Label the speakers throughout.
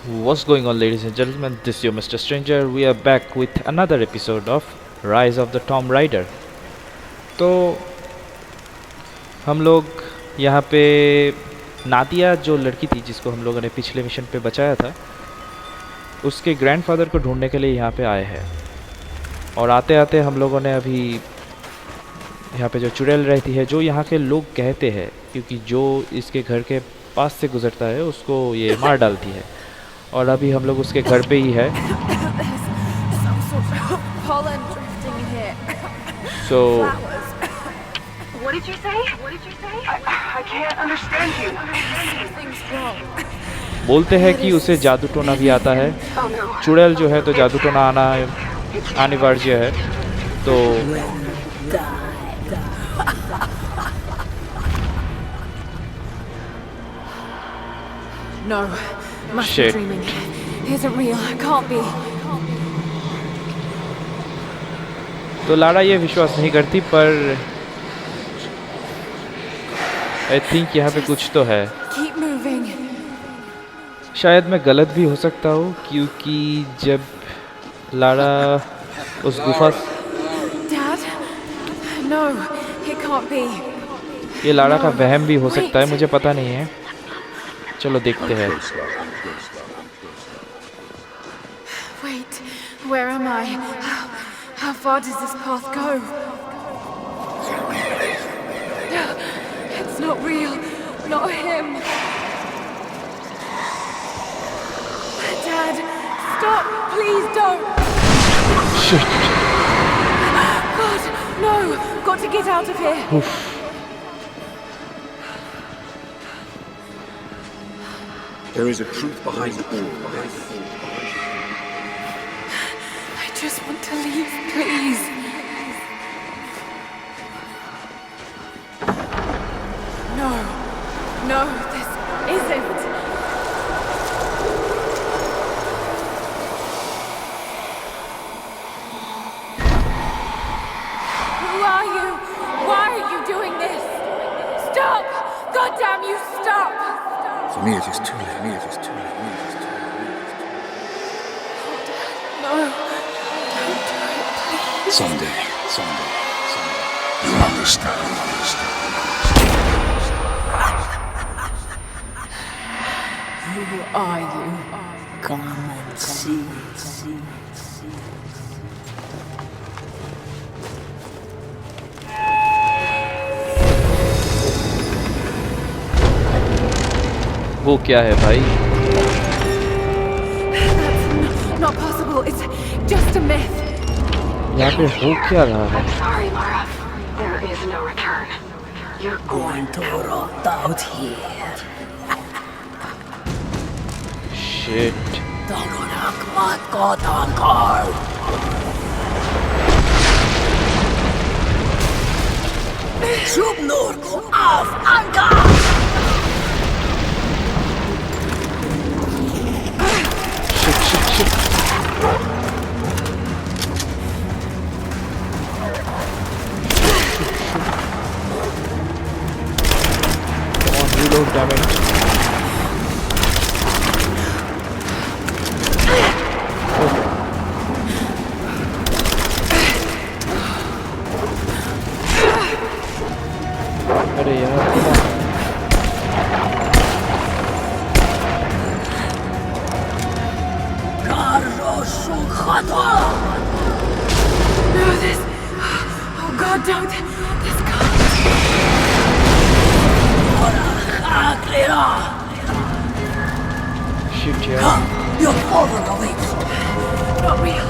Speaker 1: What's going on, ladies and gentlemen? This is your Mr. Stranger. We are back with another episode of Rise of the Tomb Raider. तो हम लोग यहाँ पे नादिया जो लड़की थी जिसको हम लोगों ने पिछले मिशन पे बचाया था, उसके ग्रैंडफादर को ढूंढने के लिए यहाँ पे आए हैं। और आते आते हम लोगों ने अभी यहाँ पे जो चुड़ैल रहती है, जो यहाँ के लोग कहते हैं, क्योंकि जो इसके घर के पास से गुजरता है उसको ये मार डालती है। और अभी हम लोग उसके घर पे ही है। So
Speaker 2: What did you say? What did you say? I can't understand you. Something's wrong.
Speaker 1: बोलते हैं कि उसे जादू टोना भी आता है। चुड़ैल जो है तो जादू टोना आना अनिवार्य है। तो
Speaker 2: No, must
Speaker 1: Shit.
Speaker 2: be dreaming. Isn't real. Can't be.
Speaker 1: तो लाड़ा ये विश्वास नहीं करती, पर आई थिंक यहाँ पे कुछ तो है।
Speaker 2: Keep moving.
Speaker 1: शायद मैं गलत भी हो सकता हूँ, क्योंकि जब लाड़ा उस गुफा,
Speaker 2: Dad? No, it can't be.
Speaker 1: ये लाड़ा का वहम भी हो सकता है, मुझे पता नहीं है। चलो देखते हैं।
Speaker 2: Wait, where am I? How far does this path go? It's not real. Not him. Dad, stop. Please don't.
Speaker 1: Shit.
Speaker 2: God, no. Got to get out of here.
Speaker 3: There is a truth behind all.
Speaker 2: I just want to leave, please. No. No, this isn't. Who are you? Why are you doing this? Stop! God damn you, stop!
Speaker 3: For me, it is too late. For me, it is too late. For me, it is too late.
Speaker 2: No. Don't do it, please.
Speaker 3: Someday. You'll understand.
Speaker 2: Who are you?
Speaker 4: Come and see.
Speaker 1: वो क्या है भाई?
Speaker 2: That's not possible. It's just a myth.
Speaker 1: यहाँ पे हो क्या रहा है?
Speaker 5: Sorry, Laura. There is no return. You're
Speaker 4: Going to rot out here.
Speaker 1: Shit.
Speaker 4: Dangonak matko tankar. Subnurko af ankar.
Speaker 1: Shit. Come on, reload, damn it. अरे यार, come on.
Speaker 4: Karoshu khato.
Speaker 2: No, this. Oh God, don't. This can't.
Speaker 4: Aklira.
Speaker 1: Shit, यार.
Speaker 4: Come, your father awaits.
Speaker 2: Not real.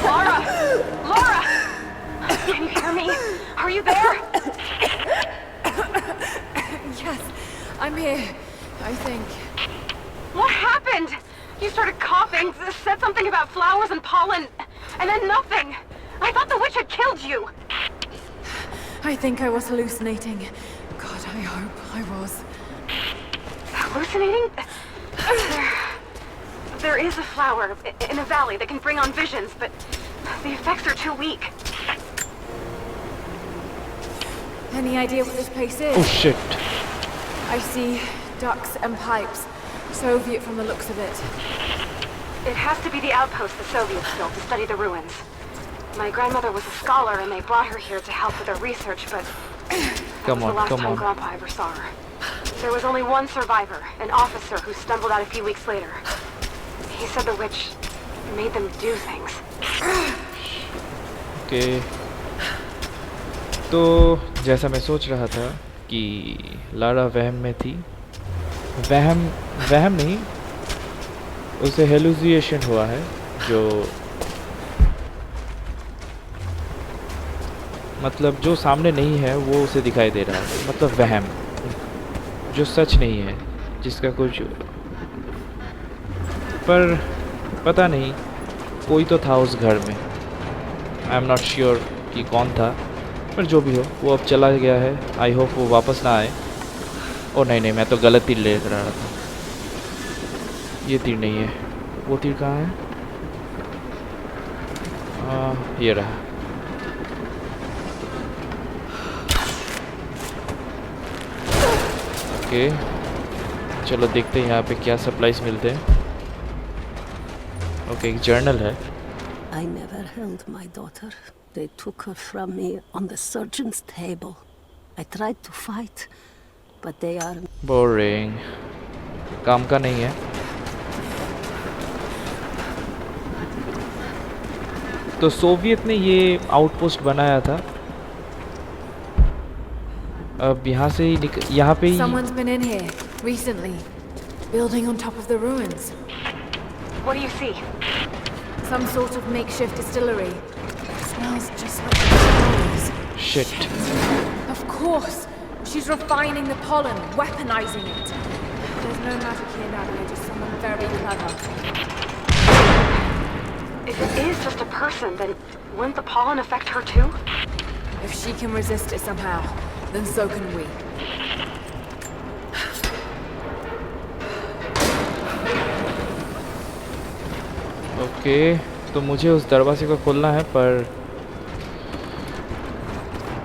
Speaker 5: Laura! Laura! Can you hear me? Are you there?
Speaker 2: Yes, I'm here. I think.
Speaker 5: What happened? You started coughing, said something about flowers and pollen, and then nothing. I thought the witch had killed you.
Speaker 2: I think I was hallucinating. God, I hope I was.
Speaker 5: Hallucinating? There is a flower in a valley that can bring on visions, but the effects are too weak.
Speaker 6: Any idea what this place
Speaker 1: Oh
Speaker 6: is?
Speaker 1: shit.
Speaker 6: I see ducts and pipes. Soviet from the looks of it.
Speaker 5: It has to be the outpost the Soviets built to study the ruins. My grandmother was a scholar and they brought her here to help with her research, but that
Speaker 1: Come
Speaker 5: was
Speaker 1: on,
Speaker 5: the last
Speaker 1: come
Speaker 5: time
Speaker 1: on.
Speaker 5: Grandpa ever saw her. There was only one survivor, an officer who stumbled out a few weeks later. He said the witch made them do things.
Speaker 1: Okay तो जैसा मैं सोच रहा था कि Lara वहम में थी, वहम नहीं, उसे हेलुसिनेशन हुआ है, जो मतलब जो सामने नहीं है वो उसे दिखाई दे रहा है, मतलब वहम जो सच नहीं है, जिसका कुछ पर पता नहीं, कोई तो था उस घर में। आई एम नॉट श्योर कि कौन था, पर जो भी हो वो अब चला गया है। आई होप वो वापस ना आए। ओ नहीं, मैं तो गलत तीर ले रहा था, ये तीर नहीं है। वो तीर कहाँ है? ये रहा। ओके चलो देखते हैं यहाँ पे क्या सप्लाईज मिलते हैं। ओके एक जर्नल है।
Speaker 7: I never held my daughter. They took her from me on the surgeon's table. I tried to fight, but they are...
Speaker 1: boring, काम का नहीं है। तो सोवियत ने ये आउटपोस्ट बनाया था, अब यहाँ से ही यहाँ पे ही।
Speaker 6: Someone's been in here recently, building on top of the ruins.
Speaker 5: What do you see?
Speaker 6: Some sort of makeshift distillery. Smells just like the flowers.
Speaker 1: Shit.
Speaker 6: Of course! She's refining the pollen, weaponizing it. There's no magic here, Nadia, just someone very clever.
Speaker 5: If it is just a person, then wouldn't the pollen affect her too?
Speaker 6: If she can resist it somehow, then so can we.
Speaker 1: Okay तो मुझे उस दरवाजे को खोलना है, पर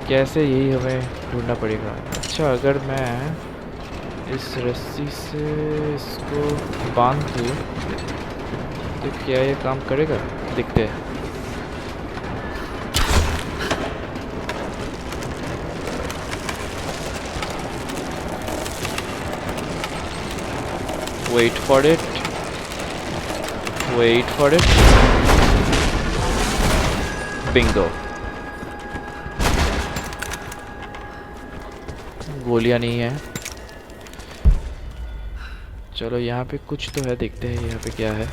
Speaker 1: कैसे यही हमें ढूंढना पड़ेगा। अच्छा अगर मैं इस रस्सी से इसको बांध दूँ तो क्या ये काम करेगा, देखते हैं। Wait for it. Wait for it. Bingo. गोलियां नहीं है। चलो यहाँ पे कुछ तो है, देखते हैं यहाँ पे क्या है।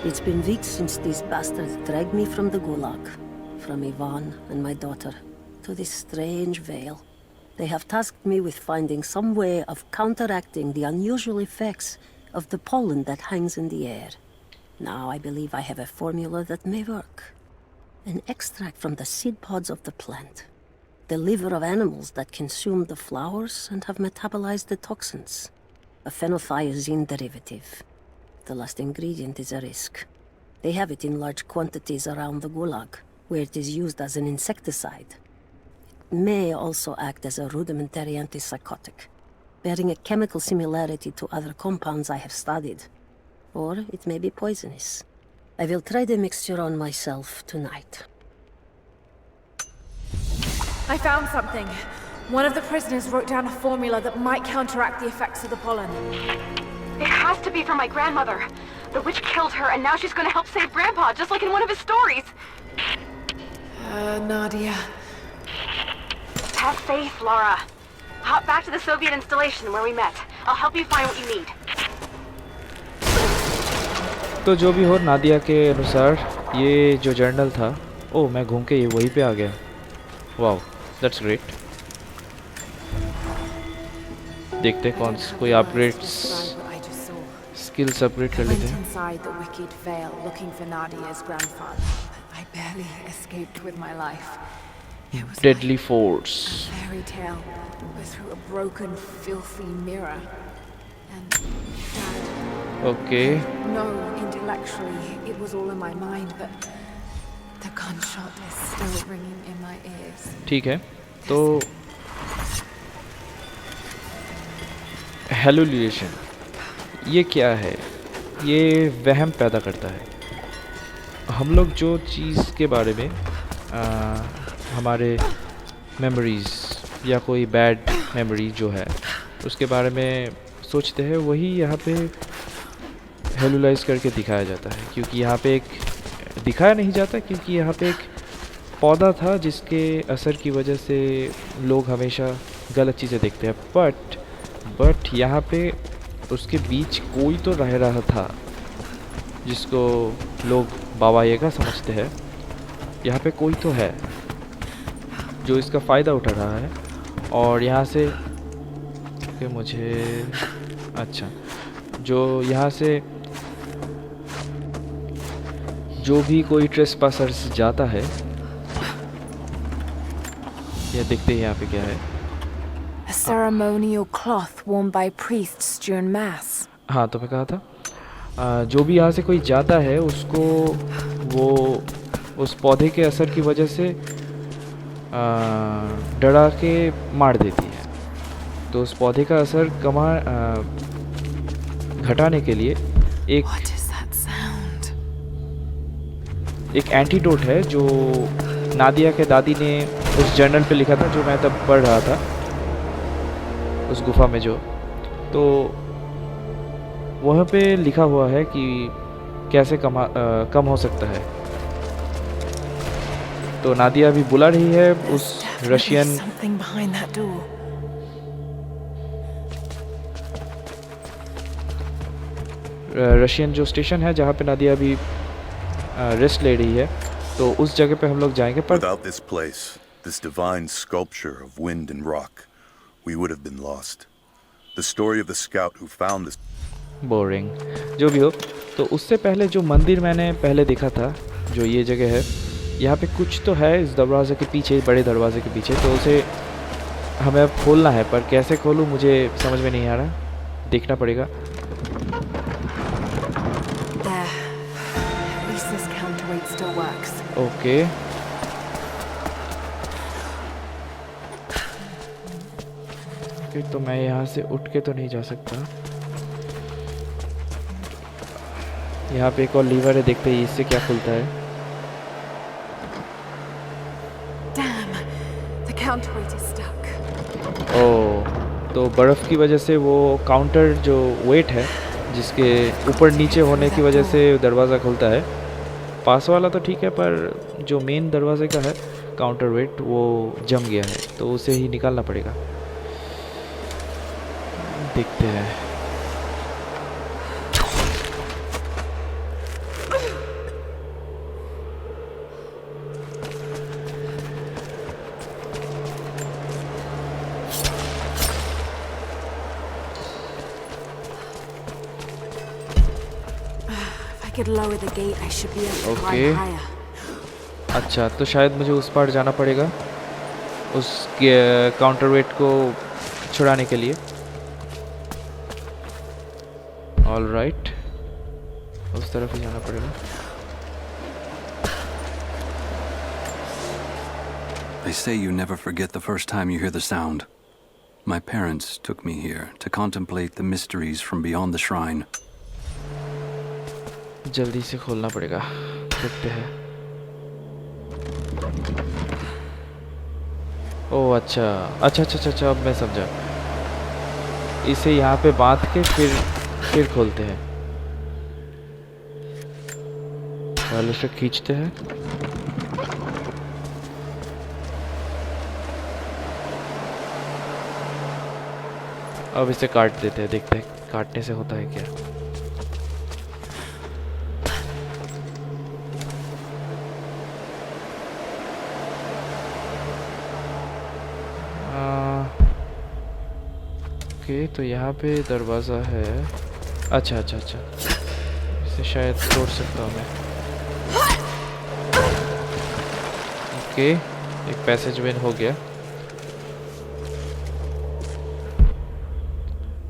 Speaker 7: It's been weeks since these bastards dragged me from the Gulag, from Ivan and my daughter, to this strange vale. They have tasked me with finding some way of counteracting the unusual effects of the pollen that hangs in the air. Now I believe I have a formula that may work. An extract from the seed pods of the plant. The liver of animals that consumed the flowers and have metabolized the toxins. A phenothiazine derivative. The last ingredient is a risk. They have it in large quantities around the Gulag, where it is used as an insecticide. It may also act as a rudimentary antipsychotic, bearing a chemical similarity to other compounds I have studied. Or it may be poisonous. I will try the mixture on myself tonight.
Speaker 6: I found something. One of the prisoners wrote down a formula that might counteract the effects of the pollen.
Speaker 5: It has to be from my grandmother. The witch killed her, and now she's gonna help save Grandpa, just like in one of his stories.
Speaker 6: Nadia.
Speaker 5: Have faith, Laura. Hop back to the Soviet installation where we met. I'll help you find what you need.
Speaker 1: तो जो भी हो, नादिया के अनुसार ये जो journal था, ओह मैं घूम के ये वहीं पे आ गया। Wow that's great. देखते हैं कौन कोई अपग्रेड्स, स्किल्स अपग्रेड कर लेते हैं।
Speaker 6: Inside the wicked veil, looking for Nadia's grandfather. I barely escaped with my life.
Speaker 1: deadly force.
Speaker 6: Fairy tale, but through a broken, filthy mirror. And Dad,
Speaker 1: Okay.
Speaker 6: no, intellectually it was all in my mind, but the gunshot is still ringing in my ears.
Speaker 1: ठीक है, तो hallucination ये क्या है? ये वहम पैदा करता है। हम लोग जो चीज़ के बारे में हमारे मेमोरीज़ या कोई बैड मेमोरी जो है उसके बारे में सोचते हैं, वही यहाँ पे हेलुलाइज करके दिखाया जाता है। क्योंकि यहाँ पे एक दिखाया नहीं जाता, क्योंकि यहाँ पे एक पौधा था जिसके असर की वजह से लोग हमेशा गलत चीज़ें देखते हैं। बट यहाँ पे उसके बीच कोई तो रह रहा था जिसको लोग बाबा यागा समझते हैं। यहाँ पे कोई तो है जो इसका फ़ायदा उठा रहा है। और यहाँ से कि मुझे अच्छा, जो यहाँ से जो भी कोई ट्रेसपासर्स जाता है, ये देखते हैं यहाँ पे क्या है।
Speaker 6: A ceremonial cloth worn by priests during mass.
Speaker 1: हाँ, तो मैं कहा था जो भी यहाँ से कोई जाता है उसको वो उस पौधे के असर की वजह से डरा के मार देती है। तो उस पौधे का असर घटाने के लिए
Speaker 6: What is that sound?
Speaker 1: एक एंटीडोट है जो नादिया के दादी ने उस जर्नल पे लिखा था, जो मैं तब पढ़ रहा था उस गुफा में। जो तो वहाँ पे लिखा हुआ है कि कैसे कम हो सकता है। तो नादिया भी बुला रही है उस Russian
Speaker 6: Something behind that door.
Speaker 1: Russian जो स्टेशन है जहाँ पे नादिया अभी रेस्ट ले रही है, तो उस जगह पे हम लोग जाएंगे। पर
Speaker 8: Without this place, this divine sculpture of wind and rock, we would have been lost. The story of the scout who found this.
Speaker 1: Boring जो भी हो, तो उससे पहले जो मंदिर मैंने पहले देखा था, जो ये जगह है, यहाँ पे कुछ तो है इस दरवाजे के पीछे, बड़े दरवाजे के पीछे। तो उसे हमें अब खोलना है, पर कैसे खोलूँ मुझे समझ में नहीं आ रहा, देखना पड़ेगा। ओके, तो मैं यहाँ से उठ के तो नहीं जा सकता। यहाँ पे एक और लीवर है, देखते हैं इससे क्या खुलता है।
Speaker 6: Damn, the counterweight is stuck.
Speaker 1: ओह, तो बर्फ़ की वजह से वो काउंटर जो वेट है जिसके ऊपर नीचे होने की वजह से दरवाज़ा खुलता है। पास वाला तो ठीक है, पर जो मेन दरवाजे का है काउंटर वेट वो जम गया है, तो उसे ही निकालना पड़ेगा। देखते हैं।
Speaker 6: Could lower the gate, I should be able to
Speaker 1: Okay.
Speaker 6: climb higher.
Speaker 1: अच्छा, तो शायद मुझे उस पार जाना पड़ेगा उस काउंटर वेट को छुड़ाने के लिए। ऑल राइट, उस तरफ ही जाना पड़ेगा।
Speaker 3: They say you never forget the first time you hear the sound. My parents took me here to contemplate the mysteries from beyond the shrine.
Speaker 1: जल्दी से खोलना पड़ेगा, देखते हैं। ओह अच्छा अच्छा अच्छा अच्छा अच्छा, अब मैं समझा। इसे यहाँ पे बांध के फिर खोलते हैं। पहले से खींचते हैं। अब इसे काट देते हैं, देखते हैं काटने से होता है क्या। ओके, तो यहाँ पे दरवाज़ा है। अच्छा अच्छा अच्छा, इसे शायद तोड़ सकता हूँ मैं। ओके, एक पैसेज वे हो गया,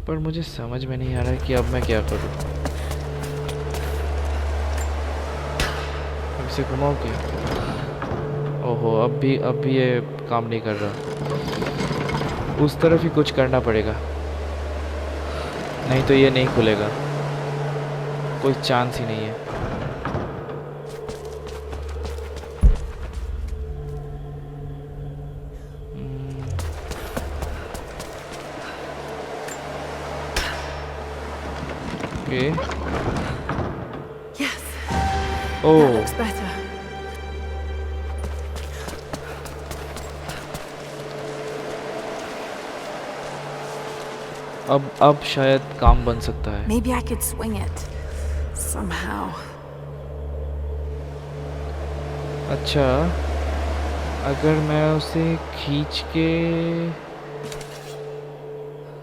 Speaker 1: पर मुझे समझ में नहीं आ रहा है कि अब मैं क्या करूं। अब इसे घुमाऊं क्या? ओहो, अब भी ये काम नहीं कर रहा। उस तरफ ही कुछ करना पड़ेगा, नहीं तो ये नहीं खुलेगा, कोई चांस ही नहीं है। Okay,
Speaker 6: Yes,
Speaker 1: oh
Speaker 6: that looks better.
Speaker 1: अब शायद काम बन सकता है।
Speaker 6: Maybe I could swing it somehow.
Speaker 1: अच्छा, अगर मैं उसे खींच के,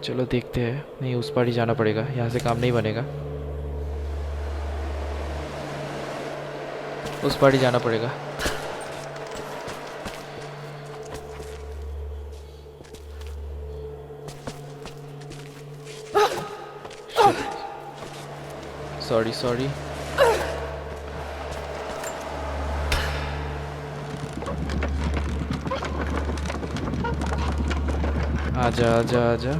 Speaker 1: चलो देखते हैं। नहीं, उस पार ही जाना पड़ेगा, यहाँ से काम नहीं बनेगा, उस पार ही जाना पड़ेगा। सॉरी आजा।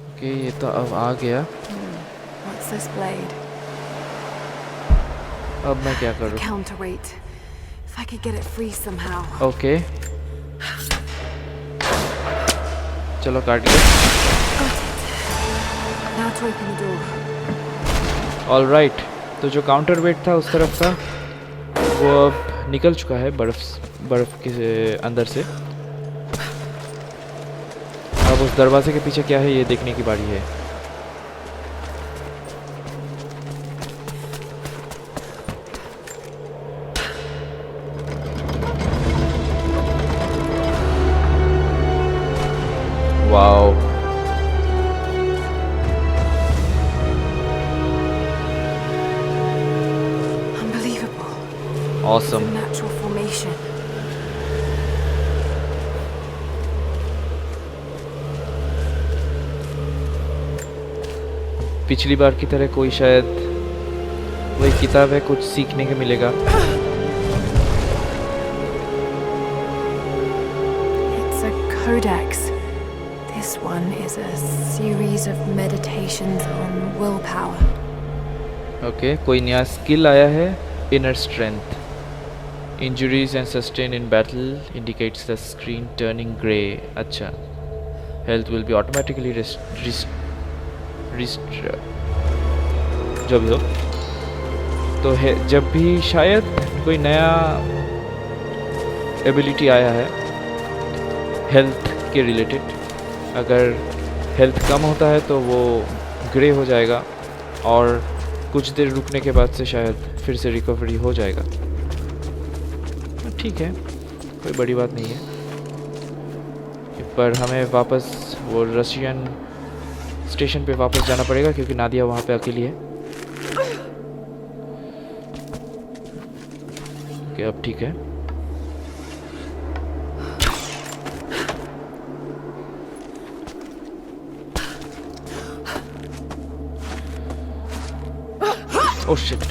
Speaker 1: ओके, ये तो अब आ गया।
Speaker 6: What's this blade?
Speaker 1: अब मैं क्या करूँ?
Speaker 6: Counterweight. If I could get it free somehow.
Speaker 1: Okay, चलो काट लिया।
Speaker 6: Now to open the door.
Speaker 1: Alright, तो जो काउंटर वेट था उस तरफ का वो अब निकल चुका है बर्फ के अंदर से। अब उस दरवाजे के पीछे क्या है ये देखने की बारी है। Wow,
Speaker 6: Unbelievable.
Speaker 1: Awesome.
Speaker 6: Natural formation.
Speaker 1: पिछली बार की तरह कोई शायद वही किताब है, कुछ सीखने को मिलेगा।
Speaker 6: It's a codex. This one is a series of meditations on willpower.
Speaker 1: Okay, कोई नया स्किल आया है, inner strength. Injuries and sustain in battle indicates the screen turning grey. अच्छा, हेल्थ विल बी ऑटोमेटिकली जो भी हो, तो है जब भी शायद कोई नया एबिलिटी आया है हेल्थ के रिलेटेड, अगर हेल्थ कम होता है तो वो ग्रे हो जाएगा और कुछ देर रुकने के बाद से शायद फिर से रिकवरी हो जाएगा। ठीक है, कोई बड़ी बात नहीं है, पर हमें वापस वो रशियन स्टेशन पे वापस जाना पड़ेगा क्योंकि नादिया वहाँ पे अकेली है। ओके, अब ठीक है। Oh shit,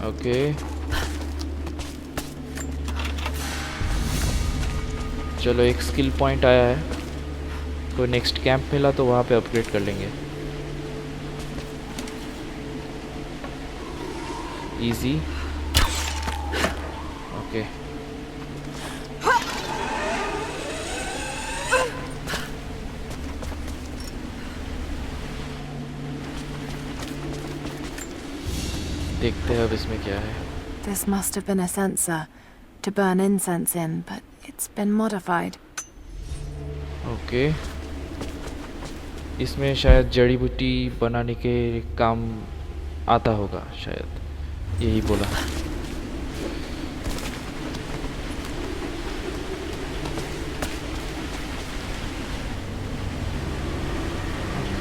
Speaker 1: okay. चलो, एक स्किल पॉइंट आया है, कोई नेक्स्ट कैंप मिला तो वहाँ पे अपग्रेड कर लेंगे। Easy, okay. देखते हैं अब इसमें क्या है।
Speaker 6: This must have been a sensor to burn incense in, but it's been modified.
Speaker 1: Okay, इसमें शायद जड़ी बूटी बनाने के काम आता होगा, शायद यही बोला।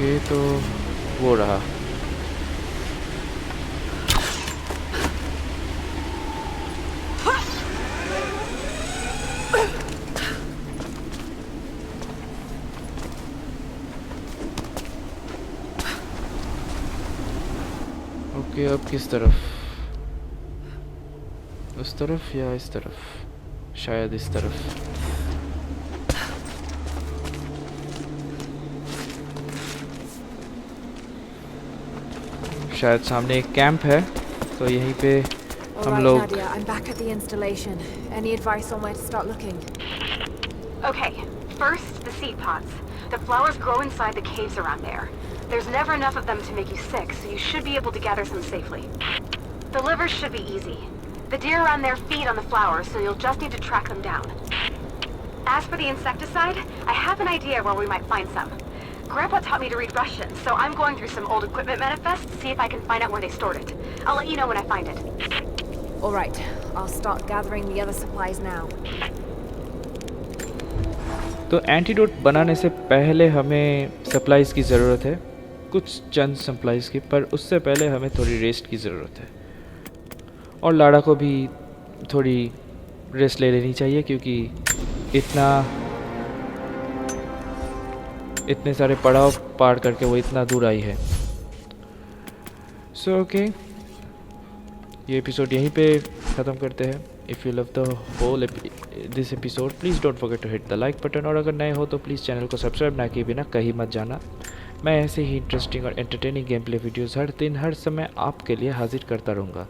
Speaker 1: ओके तो वो रहा। ओके अब किस तरफ? उस तरफ या इस तरफ? शायद इस तरफ। शायद सामने एक कैंप है तो यहीं पे
Speaker 6: All
Speaker 1: हम
Speaker 6: right,
Speaker 1: लोग
Speaker 6: Nadia, I'm back at the installation. Any advice on where to start looking?
Speaker 5: Okay, first, the seed pods. The flowers grow inside the caves around there. There's never enough of them to make you sick, so you should be able to gather some safely. The livers should be easy. The deer around there feed on the flowers, so you'll just need to track them down. As for the insecticide, I have an idea where we might find some. Grandpa taught me to read Russian, so I'm going through some old equipment manifests to see if I can find out where they stored it. I'll let you know when I find it.
Speaker 6: All right, I'll start gathering the other supplies now.
Speaker 1: तो antidote बनाने से पहले हमें supplies की ज़रूरत है, कुछ चंद supplies की, पर उससे पहले हमें थोड़ी रेस्ट की ज़रूरत है। और लाड़ा को भी थोड़ी रेस्ट ले लेनी चाहिए क्योंकि इतने सारे पड़ाव पार करके वो इतना दूर आई है। सो ओके, ये एपिसोड यहीं पे ख़त्म करते हैं। If you love the whole this episode please don't forget to hit the like button, और अगर नए हो तो प्लीज़ चैनल को सब्सक्राइब ना किए बिना कहीं मत जाना। मैं ऐसे ही इंटरेस्टिंग और एंटरटेनिंग गेम प्ले वीडियोज़ हर दिन हर समय आपके लिए हाजिर करता रहूँगा।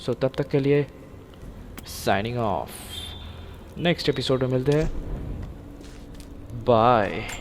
Speaker 1: सो तब तक के लिए साइनिंग ऑफ। नेक्स्ट एपिसोड में मिलते हैं। बाय।